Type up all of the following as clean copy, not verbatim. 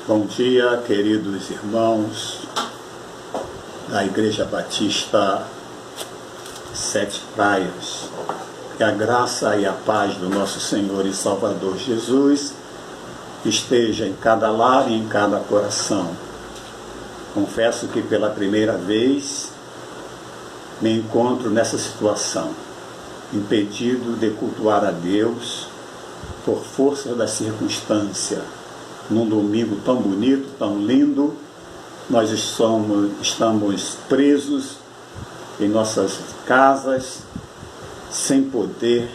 Bom dia, queridos irmãos da Igreja Batista Sete Praias. Que a graça e a paz do nosso Senhor e Salvador Jesus esteja em cada lar e em cada coração. Confesso que pela primeira vez me encontro nessa situação, impedido de cultuar a Deus por força da circunstância. Num domingo tão bonito, tão lindo, nós estamos presos em nossas casas, sem poder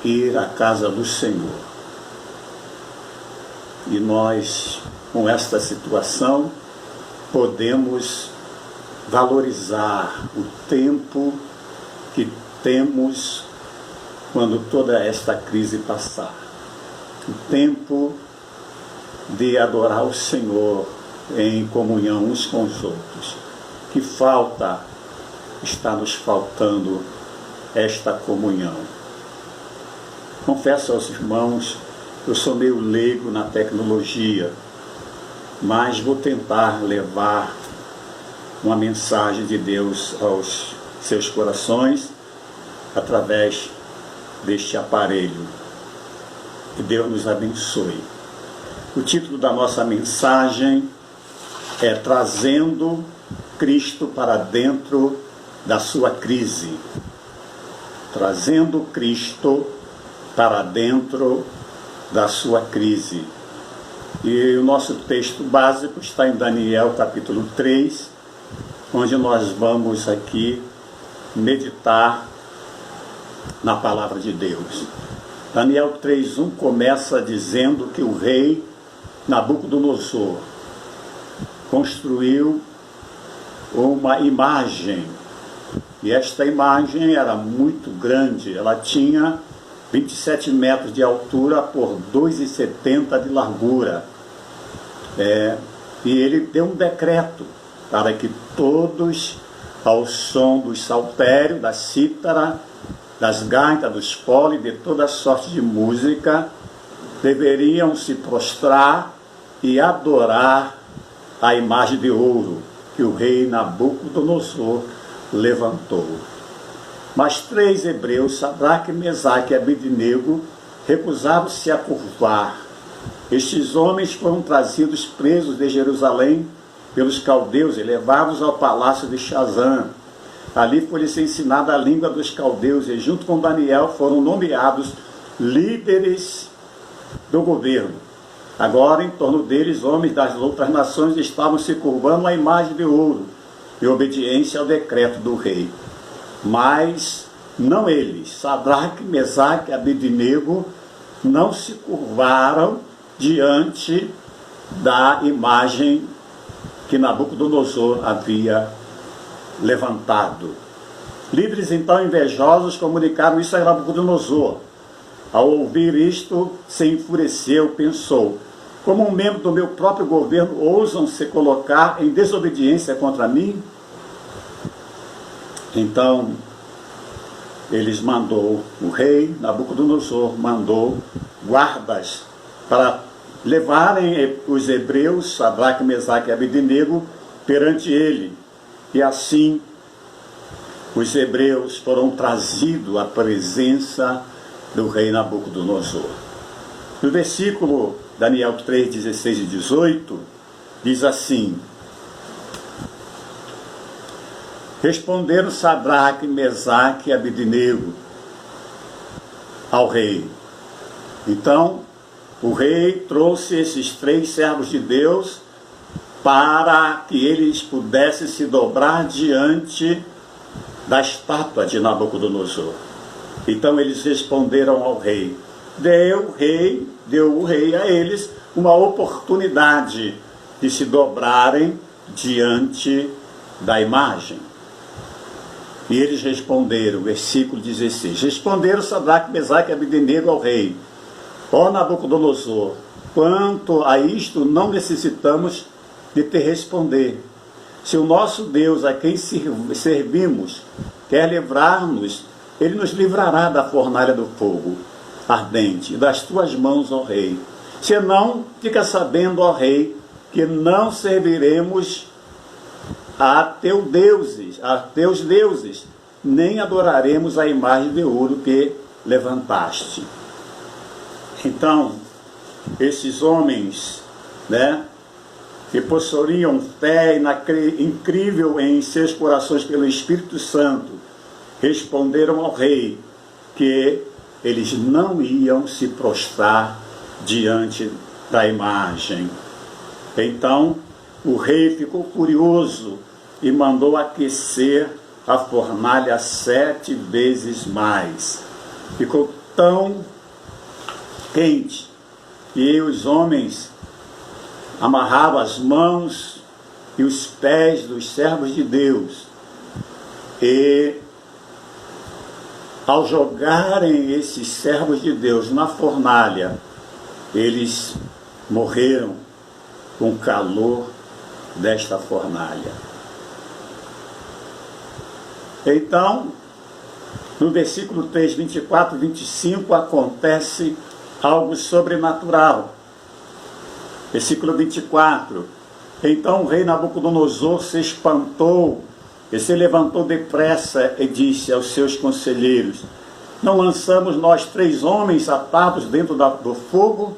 ir à casa do Senhor. E nós, com esta situação, podemos valorizar o tempo que temos quando toda esta crise passar. O tempo de adorar o Senhor em comunhão uns com os outros. Que falta está nos faltando esta comunhão. Confesso aos irmãos, eu sou meio leigo na tecnologia, mas vou tentar levar uma mensagem de Deus aos seus corações através deste aparelho. Que Deus nos abençoe. O título da nossa mensagem é Trazendo Cristo para dentro da sua crise. Trazendo Cristo para dentro da sua crise. E o nosso texto básico está em Daniel capítulo 3, onde nós vamos aqui meditar na palavra de Deus. Daniel 3:1 começa dizendo que o rei Nabucodonosor construiu uma imagem, e esta imagem era muito grande, ela tinha 27 metros de altura por 2,70 de largura. E ele deu um decreto para que todos, ao som do saltério, da cítara, das gaitas, dos poles, de toda sorte de música, deveriam se prostrar e adorar a imagem de ouro que o rei Nabucodonosor levantou. Mas 3 hebreus, Sadraque, Mesaque e Abednego, recusaram-se a curvar. Estes homens foram trazidos presos de Jerusalém pelos caldeus e levados ao palácio de Shazam. Ali foi-lhes ensinada a língua dos caldeus e junto com Daniel foram nomeados líderes do governo. Agora, em torno deles, homens das outras nações estavam se curvando à imagem de ouro, em obediência ao decreto do rei. Mas não eles, Sadraque, Mesaque e Abednego, não se curvaram diante da imagem que Nabucodonosor havia levantado. Líderes então invejosos comunicaram isso a Nabucodonosor. Ao ouvir isto, se enfureceu, pensou: como um membro do meu próprio governo ousam se colocar em desobediência contra mim? Então, o rei Nabucodonosor mandou guardas para levarem os hebreus, Sadraque, Mesaque e Abednego, perante ele. E assim, os hebreus foram trazidos à presença do rei Nabucodonosor. No versículo Daniel 3, 16 e 18, diz assim: responderam Sadraque, Mesaque e Abednego ao rei. Então, o rei trouxe esses 3 servos de Deus para que eles pudessem se dobrar diante da estátua de Nabucodonosor. Então eles responderam ao rei. Deu o rei a eles uma oportunidade de se dobrarem diante da imagem. E eles responderam, versículo 16, responderam Sadraque, Mesaque e Abednego ao rei: ó Nabucodonosor, quanto a isto não necessitamos de te responder. Se o nosso Deus, a quem servimos, quer livrar-nos, ele nos livrará da fornalha do fogo ardente, das tuas mãos, ó rei. Senão, fica sabendo, ó rei, que não serviremos a teus deuses, nem adoraremos a imagem de ouro que levantaste. Então, esses homens, né, que possuíam fé incrível em seus corações pelo Espírito Santo, responderam ao rei que eles não iam se prostrar diante da imagem. Então, o rei ficou furioso e mandou aquecer a fornalha 7 vezes mais. Ficou tão quente que os homens amarravam as mãos e os pés dos servos de Deus, e ao jogarem esses servos de Deus na fornalha, eles morreram com o calor desta fornalha. Então, no versículo 3, 24 e 25, acontece algo sobrenatural. Versículo 24. Então o rei Nabucodonosor se espantou e se levantou depressa e disse aos seus conselheiros: não lançamos nós 3 homens atados dentro do fogo?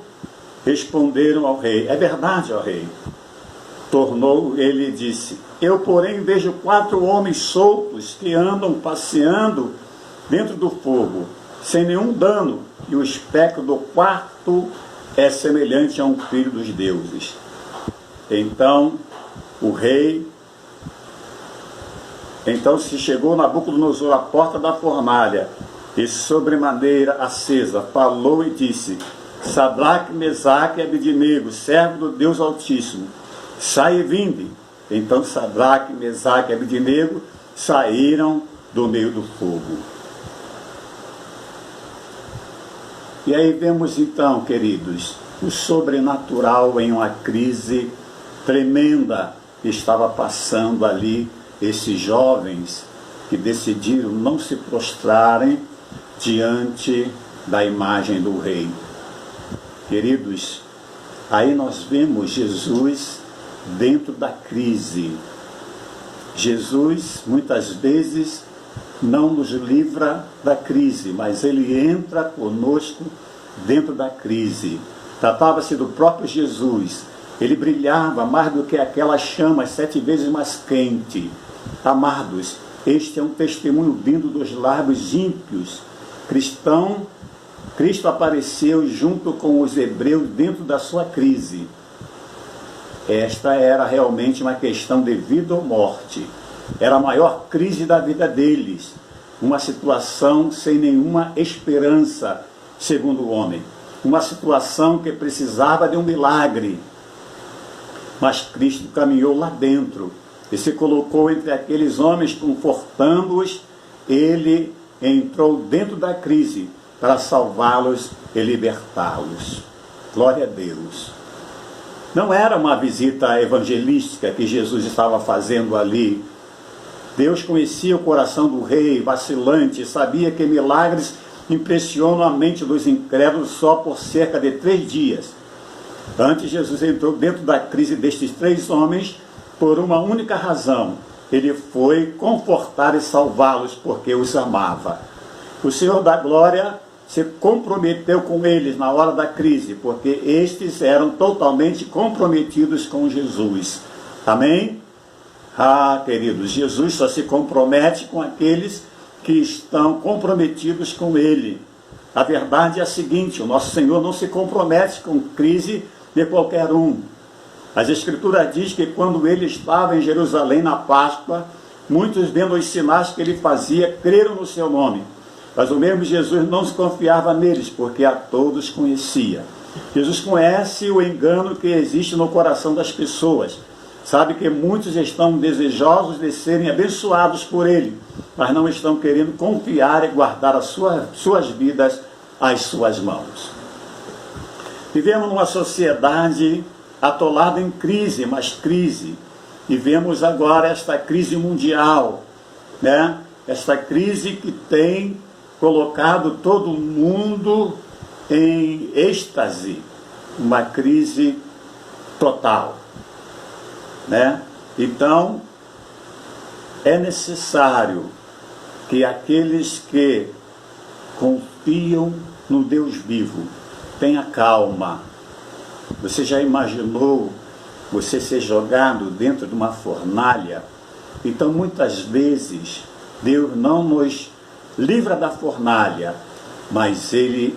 Responderam ao rei: é verdade, ó rei. Tornou ele e disse: eu, porém, vejo 4 homens soltos que andam passeando dentro do fogo, sem nenhum dano, e o espectro do quarto é semelhante a um filho dos deuses. Então o rei, se chegou Nabucodonosor à porta da fornalha, e sobremaneira acesa, falou e disse: Sadraque, Mesaque e Abednego, servo do Deus Altíssimo, sai e vinde. Então Sadraque, Mesaque e Abednego saíram do meio do fogo. E aí vemos então, queridos, o sobrenatural em uma crise tremenda que estava passando ali esses jovens que decidiram não se prostrarem diante da imagem do rei. Queridos, aí nós vemos Jesus dentro da crise. Jesus, muitas vezes, não nos livra da crise, mas ele entra conosco dentro da crise. Tratava-se do próprio Jesus. Ele brilhava mais do que aquela chama 7 vezes mais quente. Amados, este é um testemunho vindo dos lábios ímpios. Cristo apareceu junto com os hebreus dentro da sua crise. Esta era realmente uma questão de vida ou morte. Era a maior crise da vida deles. Uma situação sem nenhuma esperança, segundo o homem. Uma situação que precisava de um milagre. Mas Cristo caminhou lá dentro e se colocou entre aqueles homens, confortando-os. Ele entrou dentro da crise para salvá-los e libertá-los. Glória a Deus. Não era uma visita evangelística que Jesus estava fazendo ali. Deus conhecia o coração do rei vacilante, sabia que milagres impressionam a mente dos incrédulos só por cerca de 3 dias. Antes, Jesus entrou dentro da crise destes 3 homens por uma única razão. Ele foi confortar e salvá-los porque os amava. O Senhor da Glória se comprometeu com eles na hora da crise, porque estes eram totalmente comprometidos com Jesus. Amém? Ah, queridos, Jesus só se compromete com aqueles que estão comprometidos com Ele. A verdade é a seguinte: o nosso Senhor não se compromete com crise de qualquer um. As Escrituras dizem que quando Ele estava em Jerusalém na Páscoa, muitos, vendo os sinais que Ele fazia, creram no seu nome. Mas o mesmo Jesus não se confiava neles, porque a todos conhecia. Jesus conhece o engano que existe no coração das pessoas. Sabe que muitos estão desejosos de serem abençoados por Ele, mas não estão querendo confiar e guardar as suas vidas às suas mãos. Vivemos numa sociedade atolada em crise, mas crise. E vemos agora esta crise mundial, né? Esta crise que tem colocado todo mundo em êxtase, uma crise total. né? Então, é necessário que aqueles que confiam no Deus vivo tenham calma. Você já imaginou você ser jogado dentro de uma fornalha? Então, muitas vezes, Deus não nos livra da fornalha, mas Ele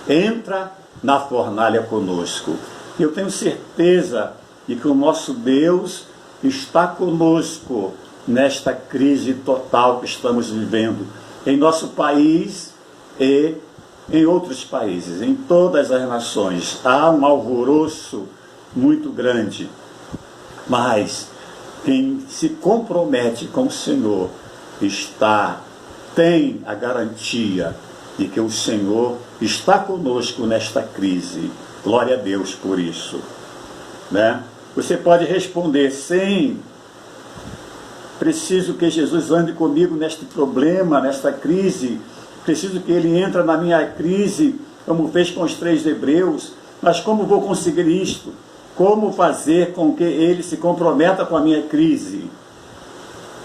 entra na fornalha conosco. Eu tenho certeza de que o nosso Deus está conosco nesta crise total que estamos vivendo em nosso país e em outros países, em todas as nações. Há um alvoroço muito grande, mas quem se compromete com o Senhor tem a garantia de que o Senhor está conosco nesta crise. Glória a Deus por isso, né? Você pode responder: sim, preciso que Jesus ande comigo neste problema, nesta crise. Preciso que Ele entre na minha crise, como fez com os 3 hebreus. Mas como vou conseguir isto? Como fazer com que Ele se comprometa com a minha crise?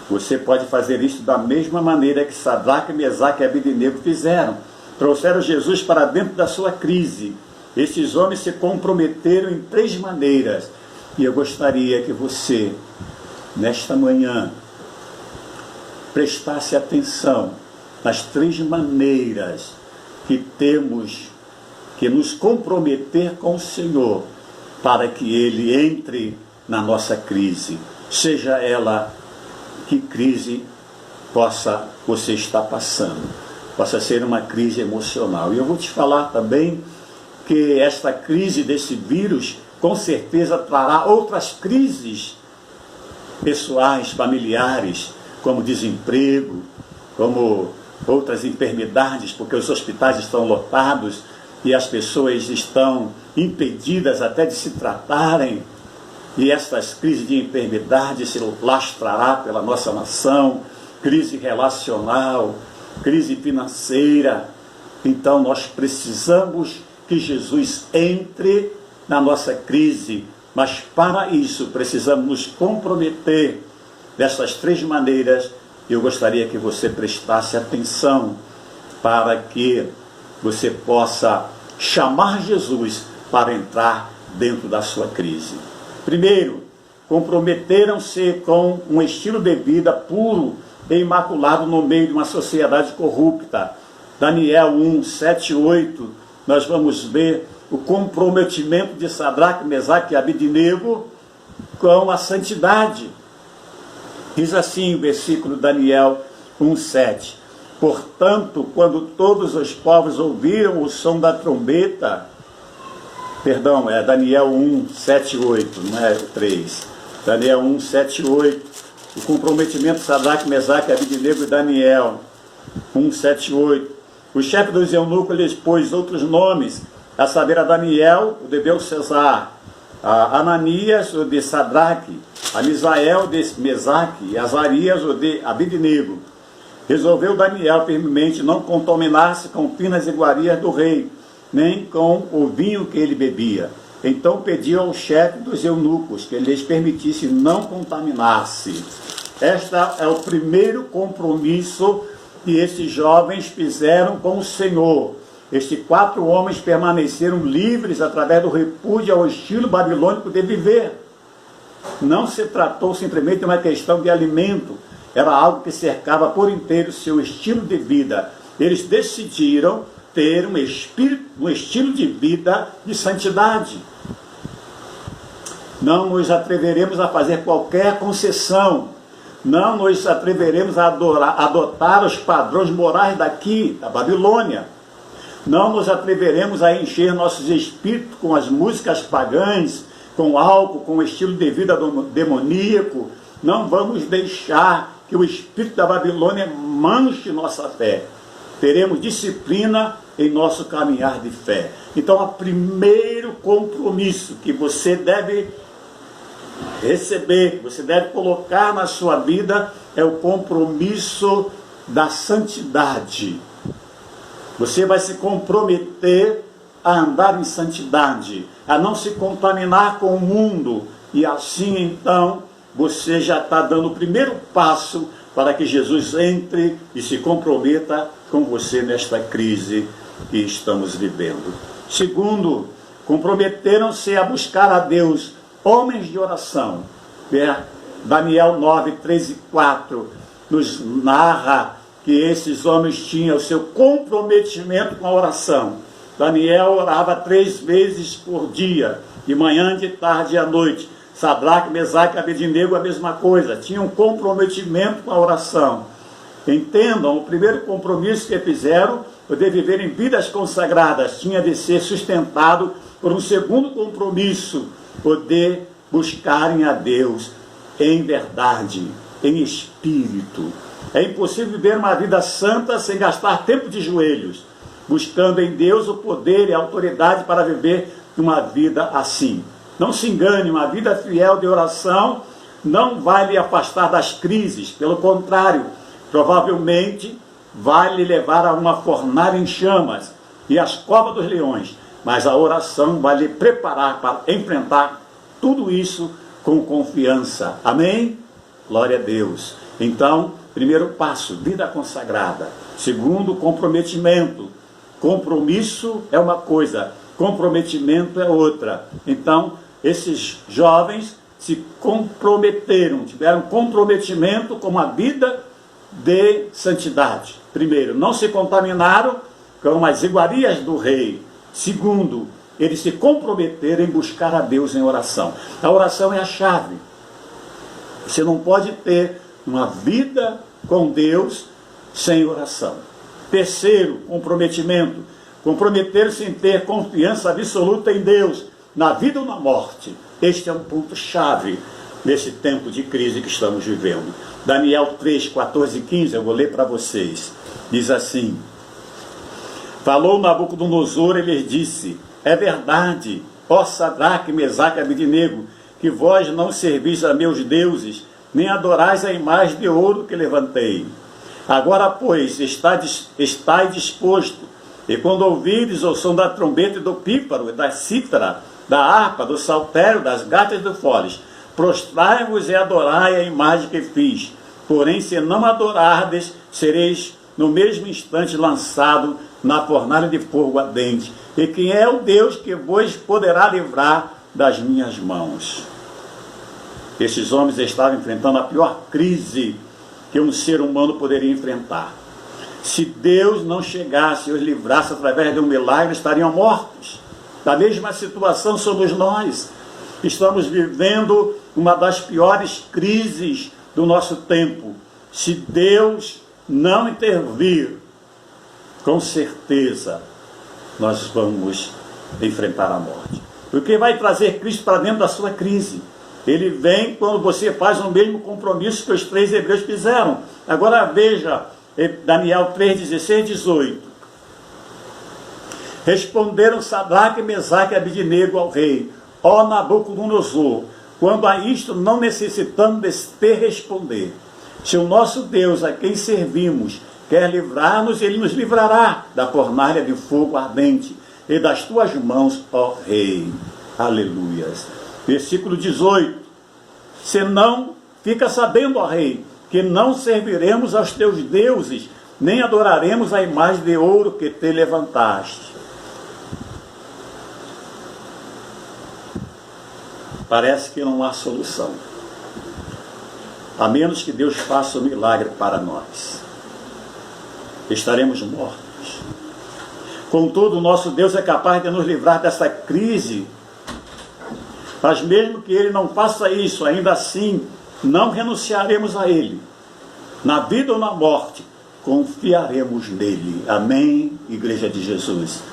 Você pode fazer isso da mesma maneira que Sadraque, Mesaque e Abednego fizeram. Trouxeram Jesus para dentro da sua crise. Esses homens se comprometeram em 3 maneiras. E eu gostaria que você, nesta manhã, prestasse atenção nas 3 maneiras que temos que nos comprometer com o Senhor para que Ele entre na nossa crise, seja ela que crise você estar passando, possa ser uma crise emocional. E eu vou te falar também que esta crise desse vírus com certeza trará outras crises pessoais, familiares, como desemprego, como outras enfermidades, porque os hospitais estão lotados e as pessoas estão impedidas até de se tratarem. E estas crises de enfermidade se lastrará pela nossa nação, crise relacional, crise financeira. Então nós precisamos que Jesus entre na nossa crise, mas para isso precisamos nos comprometer dessas 3 maneiras. Eu gostaria que você prestasse atenção para que você possa chamar Jesus para entrar dentro da sua crise. Primeiro, comprometeram-se com um estilo de vida puro e imaculado no meio de uma sociedade corrupta. Daniel 1, 7 e 8, nós vamos ver o comprometimento de Sadraque, Mesaque e Abednego com a santidade. Diz assim o versículo Daniel 1:7. Portanto, quando todos os povos ouviram o som da trombeta, é Daniel 1:7 e 8, não é 3. Daniel 1:7 e 8. O comprometimento de Sadraque, Mesaque, Abednego e Daniel 1:7 e 8. O chefe dos eunucos lhes pôs outros nomes, a saber, a Daniel, o de Belcesar, a Ananias, o de Sadraque, a Misael, o de Mesaque, e Azarias, o de Abednego. Resolveu Daniel firmemente não contaminar-se com finas iguarias do rei, nem com o vinho que ele bebia. Então pediu ao chefe dos eunucos que lhes permitisse não contaminar-se. Este é o primeiro compromisso que esses jovens fizeram com o Senhor. Estes 4 homens permaneceram livres através do repúdio ao estilo babilônico de viver. Não se tratou simplesmente de uma questão de alimento, era algo que cercava por inteiro seu estilo de vida. Eles decidiram ter um estilo de vida de santidade. Não nos atreveremos a fazer qualquer concessão, não nos atreveremos a adotar os padrões morais daqui, da Babilônia. Não nos atreveremos a encher nossos espíritos com as músicas pagãs, com álcool, com o estilo de vida demoníaco. Não vamos deixar que o espírito da Babilônia manche nossa fé. Teremos disciplina em nosso caminhar de fé. Então, o primeiro compromisso que você deve receber, que você deve colocar na sua vida, é o compromisso da santidade. Você vai se comprometer a andar em santidade, a não se contaminar com o mundo, e assim então você já está dando o primeiro passo para que Jesus entre e se comprometa com você nesta crise que estamos vivendo. Segundo, comprometeram-se a buscar a Deus homens de oração. Daniel 9, 3 e 4 nos narra que esses homens tinham o seu comprometimento com a oração. Daniel orava 3 vezes por dia, de manhã, de tarde e à noite. Sadraque, Mesaque e Abednego a mesma coisa, tinham comprometimento com a oração. Entendam, o primeiro compromisso que fizeram foi de viverem vidas consagradas, tinha de ser sustentado por um segundo compromisso, poder buscarem a Deus em verdade, em espírito. É impossível viver uma vida santa sem gastar tempo de joelhos, buscando em Deus o poder e a autoridade para viver uma vida assim. Não se engane, uma vida fiel de oração não vai lhe afastar das crises, pelo contrário, provavelmente vai lhe levar a uma fornalha em chamas e as covas dos leões, mas a oração vai lhe preparar para enfrentar tudo isso com confiança. Amém? Glória a Deus. Então, primeiro passo, vida consagrada. Segundo, comprometimento. Compromisso é uma coisa, comprometimento é outra. Então, esses jovens se comprometeram, tiveram comprometimento com uma vida de santidade. Primeiro, não se contaminaram com as iguarias do rei. Segundo, eles se comprometeram em buscar a Deus em oração. A oração é a chave. Você não pode ter uma vida com Deus sem oração. Terceiro, comprometimento. Comprometer-se em ter confiança absoluta em Deus, na vida ou na morte. Este é um ponto-chave nesse tempo de crise que estamos vivendo. Daniel 3, 14 e 15, eu vou ler para vocês. Diz assim: falou Nabucodonosor e lhes disse: é verdade, ó Sadraque, Mesaque e Abednego, que vós não servis a meus deuses, nem adorais a imagem de ouro que levantei. Agora, pois, estai disposto, e quando ouvires o som da trombeta e do pífaro, e da cítara, da harpa, do saltério, das gaitas e do foles, prostrai-vos e adorai a imagem que fiz. Porém, se não adorardes, sereis no mesmo instante lançado na fornalha de fogo ardente. E quem é o Deus que vos poderá livrar das minhas mãos? Esses homens estavam enfrentando a pior crise que um ser humano poderia enfrentar. Se Deus não chegasse e os livrasse através de um milagre, estariam mortos. Da mesma situação somos nós. Estamos vivendo uma das piores crises do nosso tempo. Se Deus não intervir, com certeza nós vamos enfrentar a morte. Porque vai trazer Cristo para dentro da sua crise. Ele vem quando você faz o mesmo compromisso que os 3 hebreus fizeram. Agora veja, Daniel 3, 16 e 18. Responderam Sadraque, Mesaque e Abednego ao rei: ó Nabucodonosor, quando a isto não necessitamos de te responder. Se o nosso Deus, a quem servimos, quer livrar-nos, ele nos livrará da fornalha de fogo ardente e das tuas mãos, ó rei. Aleluias. Versículo 18. Senão, fica sabendo, ó rei, que não serviremos aos teus deuses, nem adoraremos a imagem de ouro que te levantaste. Parece que não há solução, a menos que Deus faça um milagre para nós. Estaremos mortos. Contudo, o nosso Deus é capaz de nos livrar dessa crise. Mas mesmo que Ele não faça isso, ainda assim, não renunciaremos a Ele. Na vida ou na morte, confiaremos nele. Amém, Igreja de Jesus?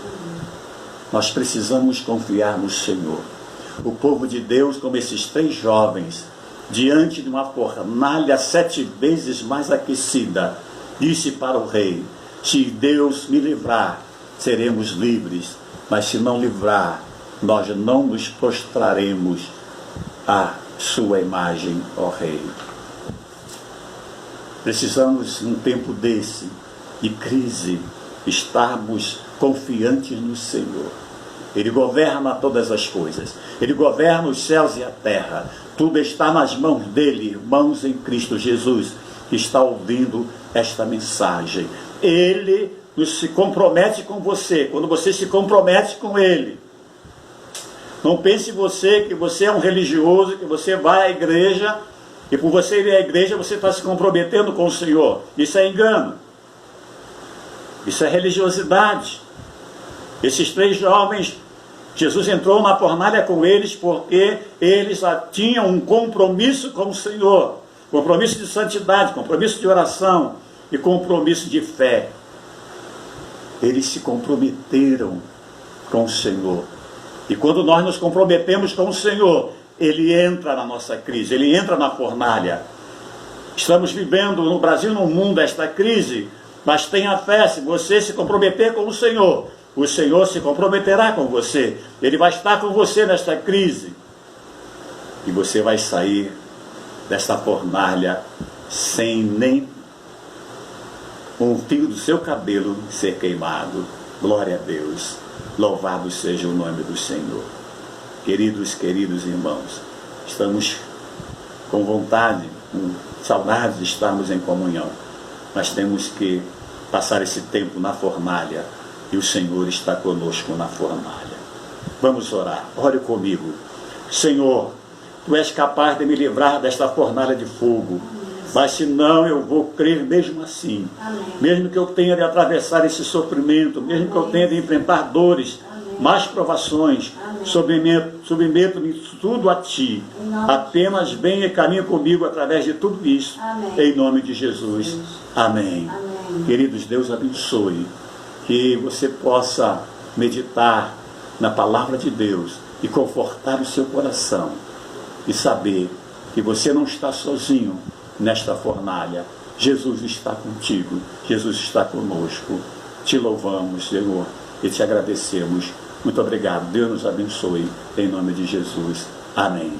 Nós precisamos confiar no Senhor. O povo de Deus, como esses 3 jovens, diante de uma fornalha 7 vezes mais aquecida, disse para o rei: se Deus me livrar, seremos livres, mas se não livrar, nós não nos prostraremos à sua imagem, ó rei. Precisamos, num tempo desse, de crise, estarmos confiantes no Senhor. Ele governa todas as coisas. Ele governa os céus e a terra. Tudo está nas mãos dele, irmãos em Cristo Jesus, que está ouvindo esta mensagem. Ele se compromete com você, quando você se compromete com ele. Não pense você que você é um religioso, que você vai à igreja, e por você ir à igreja você está se comprometendo com o Senhor. Isso é engano. Isso é religiosidade. Esses 3 jovens, Jesus entrou na fornalha com eles porque eles tinham um compromisso com o Senhor. Compromisso de santidade, compromisso de oração e compromisso de fé. Eles se comprometeram com o Senhor. E quando nós nos comprometemos com o Senhor, Ele entra na nossa crise, Ele entra na fornalha. Estamos vivendo no Brasil, no mundo, esta crise, mas tenha fé, se você se comprometer com o Senhor se comprometerá com você. Ele vai estar com você nesta crise. E você vai sair desta fornalha sem nem um fio do seu cabelo ser queimado. Glória a Deus. Louvado seja o nome do Senhor. Queridos irmãos, estamos com vontade, com saudade de estarmos em comunhão, mas temos que passar esse tempo na fornalha, e o Senhor está conosco na fornalha. Vamos orar. Ore comigo. Senhor, Tu és capaz de me livrar desta fornalha de fogo, mas se não, eu vou crer mesmo assim. Amém. Mesmo que eu tenha de atravessar esse sofrimento, mesmo Amém. Que eu tenha de enfrentar dores, Amém. Mais provações, submeto-me tudo a Ti. Apenas venha e caminha comigo através de tudo isso. Amém. Em nome de Jesus. Amém. Amém. Queridos, Deus abençoe. Que você possa meditar na palavra de Deus e confortar o seu coração. E saber que você não está sozinho nesta fornalha. Jesus está contigo. Jesus está conosco. Te louvamos, Senhor, e te agradecemos. Muito obrigado. Deus nos abençoe. Em nome de Jesus. Amém.